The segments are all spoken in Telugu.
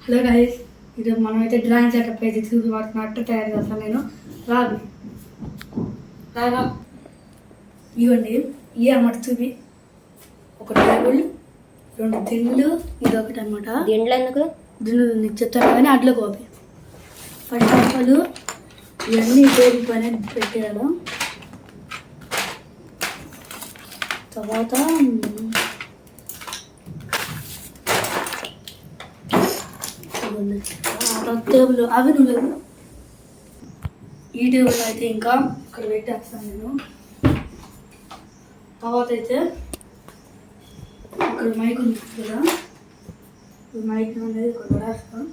హలో గైస్, ఈరోజు మనమైతే డ్రాయింగ్ సెటప్ అయితే చూపించినట్టు తయారు చేస్తాను నేను. రాదు రాగా ఇవ్వండి, ఇవి అన్నమాట చూపి. ఒక టేబుల్, 2 దిండ్లు, ఇది ఒకటి అనమాట. దిండ్లు ఎందుకు? దిండ్లు నీకు చెప్తాను కానీ అట్లా కోపి. ఫస్ట్ ఆఫ్ ఆల్ ఇవన్నీ టేబుల్ పైన పెట్టేయాలి. తర్వాత టేబుల్ అవి నువ్వు ఈ టేబుల్ అయితే ఇంకా ఇక్కడ పెట్టేస్తాను నేను. తర్వాత అయితే ఇక్కడ మైక్ ఉంది కదా, మైక్ అనేది ఇక్కడ పడేస్తాను.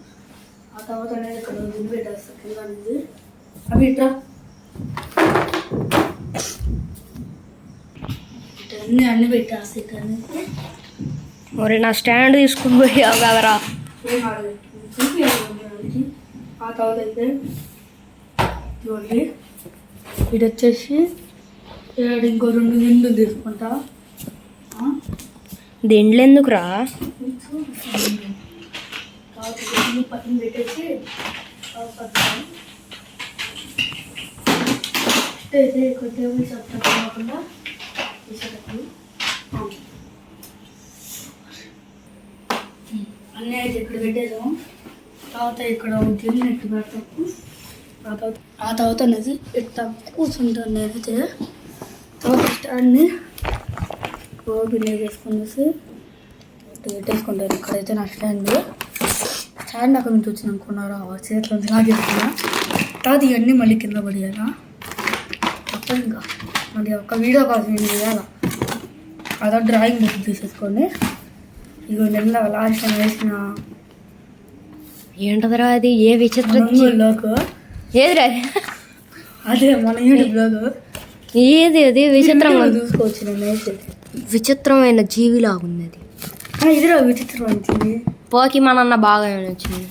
ఆ తర్వాత అనేది ఇక్కడ ముందు పెట్టేస్తాను కింద అనేది. అవి ఇట్లా అన్నీ పెట్టేస్తాను ఇక్కడ అనేది. మరి నా స్టాండ్ తీసుకుని పోయి కదరా. ఆ తర్వాత అయితే చూడండి, ఇది వచ్చేసి ఇంకో 2 దిండ్లు తీసుకుంటా. దిండ్లు ఎందుకురా? పక్కన పెట్టేసి అయితే ఇక్కడ టేబుల్ సపరేట్ కాకుండా అన్నీ అయితే ఇక్కడ పెట్టేసాము. తర్వాత ఇక్కడ గిన్నె ఎట్టు పెడతాము. ఆ తర్వాత అనేది ఇట్లా కూర్చుంటాను నేనైతే. తర్వాత స్టాండ్ని ఓపెన్ వేసుకునేసి పెట్టేసుకుంటాను. ఇక్కడైతే నా స్టాండ్ అక్కడ నుంచి వచ్చింది అనుకున్నారా, చేతిలో లాగేస్తున్నా. తర్వాత ఇవన్నీ మళ్ళీ కింద పడేయాలా. అప్పుడు ఇంకా మళ్ళీ ఒక వీడియో కోసం ఏం చేయాలా, అదో డ్రాయింగ్ బుక్ తీసేసుకోండి. ఇగో నిన్న లాస్ట్ వేసిన ఏంటదరా అది? ఏ విచిత్ర లోకు ఏదిరా? అదే మన యూట్యూబ్లో ఏది అది విచిత్రంగా చూసుకోవచ్చు. నేను అయితే విచిత్రమైన జీవిలాగా ఉంది అది. ఇదిరా విచిత్రమైన జీవి. పోకిమాన్ అన్న బాగా వచ్చింది.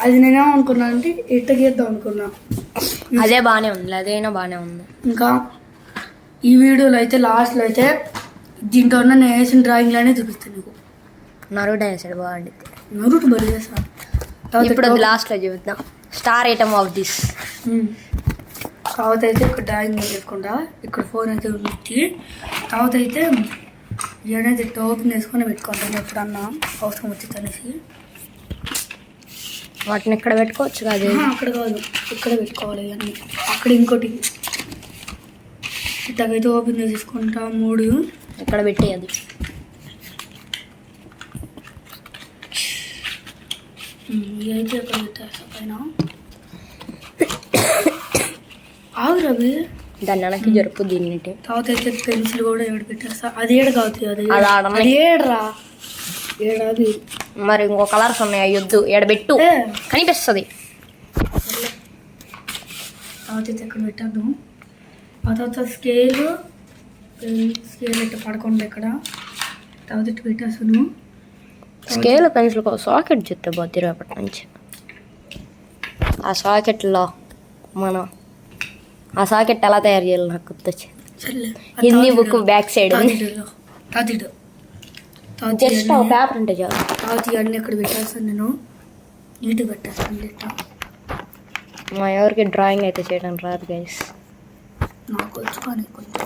అది నేనేమనుకున్నా అంటే ఇట్ట గీద్దాం అనుకున్నా. అదే బాగానే ఉంది, అదైనా బాగానే ఉంది. ఇంకా ఈ వీడియోలో అయితే లాస్ట్లో అయితే దీంట్లో ఉన్న నేను వేసిన డ్రాయింగ్లోనే చూపిస్తాను నీకు. నరుడు వేసాడు బాగుంది. నరుడు బలి చేస్తాను. ఇప్పుడు అది లాస్ట్లో చూద్దాం. Star item of this. తర్వాత అయితే ఇక్కడ డ్రాయింగ్ చేసుకుంటా. ఇక్కడ ఫోన్ అయితే ఉంది. తర్వాత అయితే ఏదైతే ఓపెన్ చేసుకొని పెట్టుకుంటాను ఎప్పుడన్నా అవసరం వచ్చింది అనేసి. వాటిని ఇక్కడ పెట్టుకోవచ్చు కాదు? అక్కడ కాదు, ఇక్కడ పెట్టుకోవాలి ఇవన్నీ. అక్కడ ఇంకోటి ఇట్లాగైతే ఓపెన్ చేసుకుంటా 3 ఇక్కడ పెట్టేది. ఇదైతే ఇక్కడ పెట్టేస్తా పైన. ఆగు రవి, దాన్ని వెనక్కి జరుపు దీన్ని. తర్వాత అయితే పెన్సిల్ కూడా ఏడు పెట్టేస్తా. అది ఏడు కావచ్చు, అది ఏడరా ఏడాది. మరి ఇంకో కలర్స్ ఉన్నాయి, అయ్యొద్దు ఏడబెట్టు కనిపిస్తుంది. తర్వాత అయితే ఇక్కడ పెట్టద్దాం. ఆ తర్వాత స్కేల్ ఇట్లా పడకుండా ఇక్కడ. తర్వాత ఇట్లా పెట్టేస్తాను. స్కేల్ పెన్సిల్ సాకెట్ చెప్తే పోద్ది రేపటి నుంచి. ఆ సాకెట్లో మనం ఆ సాకెట్ ఎలా తయారు చేయాలి నాకు గుర్తొచ్చింది. Hindi book back side just paper ఉంటే చాలు. తర్వాత ఇవన్నీ ఇక్కడ పెట్టేస్తాను నేను. నీట్గా పెట్టేస్తాను ఇట్లా. మా ఎవరికి డ్రాయింగ్ అయితే చేయడం రాదు గైస్. నాకు వచ్చు కానీ కొంచెం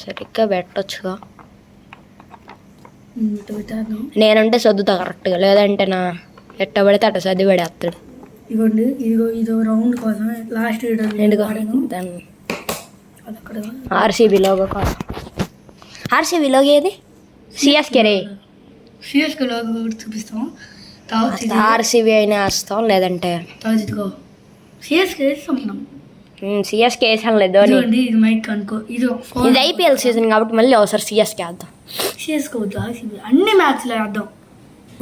సరిగ్గా పెట్టచ్చుగా. పెట్టాను నేనంటే చదువుతా కరెక్ట్గా, లేదంటే నా ఎట్ట పడితే అట్ట చదివి పడేస్తాడు. ఇవ్వండి, ఇదో రౌండ్ కోసం లాస్ట్ దాన్ని ఆర్సీబీ లోగో కోసం. ఆర్సీబీ లోగో ఏది? సిఎస్కే రే. సిఎస్కే లోగో చూపిస్తాం. ఆర్సీబీ అయినా వేస్తాం, లేదంటే ఇదిగో సిఎస్కే వేస్తాం మనం. సిఎస్కే వేసాం లేదు. ఇది మైక్ అనుకో. ఇది ఐపీఎల్ సీజన్ కాబట్టి మళ్ళీ ఒకసారి సిఎస్కే వేద్దాం. సిఎస్కే వద్దు, అన్ని మ్యాచ్లో వేద్దాం.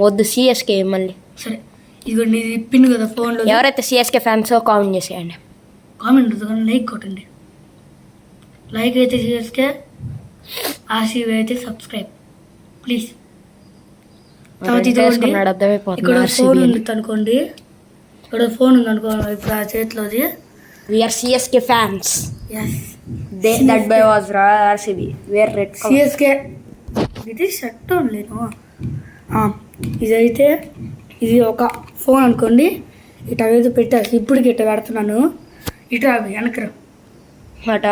వద్దు సిఎస్కే మళ్ళీ. సరే ఇదిగోండి, ఇది పిన్ కదా ఫోన్లో. ఎవరైతే సిఎస్కే ఫ్యాన్స్ కామెంట్ చేసేయండి. కామెంట్ కానీ లైక్ కొట్టండి. లైక్ అయితే సిఎస్కే, ఆర్సీబీ అయితే సబ్స్క్రైబ్ ప్లీజ్. తర్వాత ఇక్కడ ఫోన్ ఉంది అనుకోండి, ఇక్కడ ఫోన్ ఉంది అనుకో ఇప్పుడు ఆ చేతిలోది. We are CSK fans. That by was RCB. Where red CSK ఇది షర్ట్ లేను. ఇదైతే ఇది ఒక ఫోన్ అనుకోండి, ఇట్లా ఏదో పెట్టేసి ఇప్పటికి ఇట్లా పెడుతున్నాను. ఇట్లా వెనకరా మాట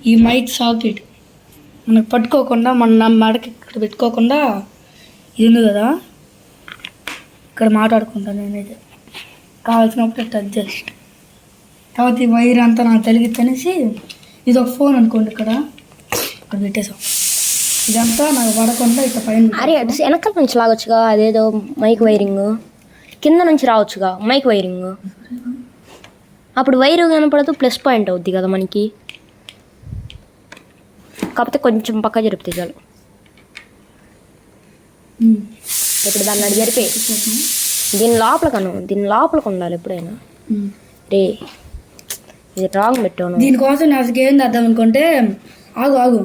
ఈ మైక్ సాకెట్ మనకు పట్టుకోకుండా మన మెడకి ఇక్కడ పెట్టుకోకుండా ఇది ఉంది కదా, ఇక్కడ మాట్లాడుకుంటాను నేనైతే కావాల్సినప్పుడు ఇట్లా అడ్జస్ట్. తర్వాత ఈ వైర్ అంతా నాకు తలిగిచ్చనేసి ఇది ఒక ఫోన్ అనుకోండి, ఇక్కడ పెట్టేసాం. ఇదంతా నాకు పడకుండా ఇట్లా పైన. అరే అటు వెనకాల నుంచి లాగొచ్చుగా, అదేదో మైక్ వైరింగ్ కింద నుంచి రావచ్చుగా మైక్ వైరింగ్. అప్పుడు వైరు కనపడదు, ప్లస్ పాయింట్ అవుద్ది కదా మనకి. కాకపోతే కొంచెం పక్క జరిపితే చాలు. ఇప్పుడు దాన్ని అడి జరిపే దీని లోపలికి ఉండాలి ఎప్పుడైనా. రే ఇది రాంగ్ పెట్టాను. దీనికోసం నేను అసలు ఏం చేద్దాం అనుకుంటే, ఆగు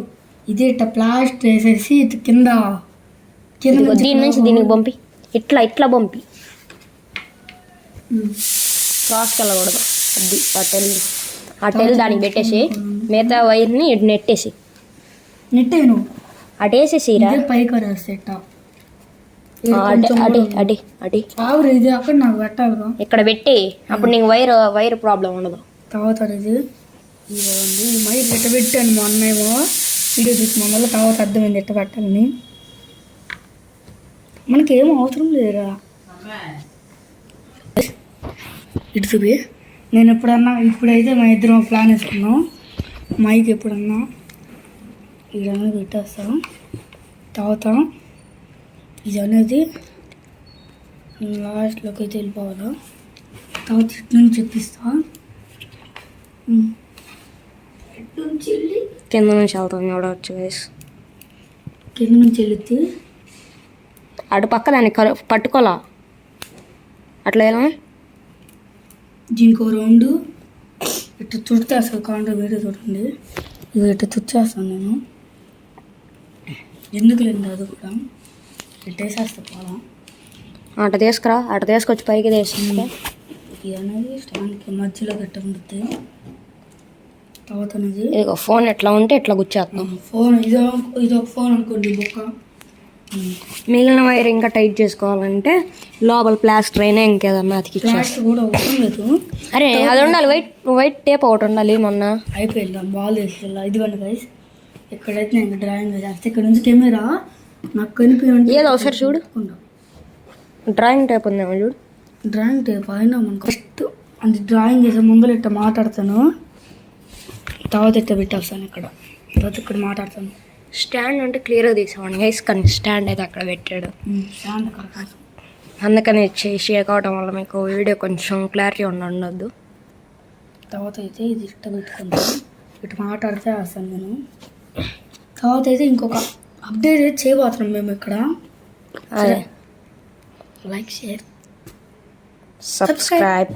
ఇది ఇట్లా ప్లాస్టర్ వేసేసి ఇట్లా కింద దీని నుంచి దీనికి పంపి, ఇట్లా పంపి క్రాస్కి వెళ్ళకూడదు. అది ఆ టెల్ దానికి పెట్టేసి మిగతా వైర్ని ఇటు నెట్టేసి నెట్టేను అటు వేసేసిరా పైకి వస్తే అడి ఆవురు ఇది అక్కడ నాకు పెట్టాలి ఇక్కడ పెట్టి అప్పుడు నీకు వైర్ ప్రాబ్లం ఉండదు. తర్వాత ఇది ఇదిగోండి ఈ మైక్ ఎట్ట పెట్టాను మొన్నేమో వీడియో చూసి మొన్న, తర్వాత అర్థమైంది ఎట్ట పెట్టాలని. మనకేం అవసరం లేదురా. ఇటు చూపి నేను ఇప్పుడైతే మా ఇద్దరం ప్లాన్ వేసుకున్నాం. మైక్ ఎప్పుడన్నా ఇదన్నీ పెట్టేస్తాం. తర్వాత ఇది అనేది లాస్ట్లోకి అయితే వెళ్ళిపోవాలి. తర్వాత ఇటు నుంచి చెప్పిస్తా, ఇటు నుంచి వెళ్ళి కింద నుంచి వెళ్తాం చూడవచ్చు గైస్. కింద నుంచి వెళితే అటు పక్క దాన్ని పట్టుకోలా అట్లా ఎలా దీనికి ఒక రౌండ్ ఇట్లా చుట్టేస్తాను. కాంటో వీడియో చూడండి, ఇవి ఇట్లా చుట్టేస్తాను నేను. ఎందుకు లేదు అది కూడా ఇట్టేసేస్తా పోలా. అటు తీసుకొచ్చి పైకి తీసుకుంటే ఇది అనేది స్టాండ్కి మధ్యలో గట్ట ఉంటుంది. తర్వాత అనేది ఇదిగో ఫోన్ ఎట్లా ఉంటే ఎట్లా గుచ్చేస్తాం. ఫోన్ ఇది ఒక ఫోన్ అనుకోండి బొక్క. మిగిలిన వైర్ ఇంకా టైట్ చేసుకోవాలంటే లోపల ప్లాస్టర్ అయినా ఇంకేదన్నా అతికిచ్చేస్తాం. కూడా అవసరం లేదు. అరే అది ఉండాలి, వైట్ టేప్ ఒకటి ఉండాలి. మొన్న అయిపోయింది బాల్ వేసి ఇదిగోండి గైస్. ఎక్కడైతే నేను డ్రాయింగ్ చేస్తే ఇక్కడ నుంచి కెమెరా నాకు కనిపించండి. ఏదో ఒకసారి చూడు, డ్రాయింగ్ టేప్ ఉందేమో చూడు. డ్రాయింగ్ టేప్ అయినా మనకు ఫస్ట్ అది డ్రాయింగ్ చేసే ముందర ఇట్లా మాట్లాడతాను, తర్వాత ఇట్లా పెట్టేస్తాను. తర్వాత ఇక్కడ మాట్లాడతాను. స్టాండ్ అంటే క్లియర్గా తీసామండి గైస్, కానీ స్టాండ్ అయితే అక్కడ పెట్టాడు. స్టాండ్ అక్కడ కాదు, అందుకని షేక్ అవడం వల్ల మీకు వీడియో కొంచెం క్లారిటీ ఉండొద్దు. తర్వాత అయితే ఇది ఇట్ట పెట్టుకుంటాను, ఇటు మాట్లాడితే వేస్తాను నేను. తర్వాత అయితే ఇంకొక అప్డేట్ అయితే చేయబోతున్నాం మేము ఇక్కడ. Like, share, subscribe.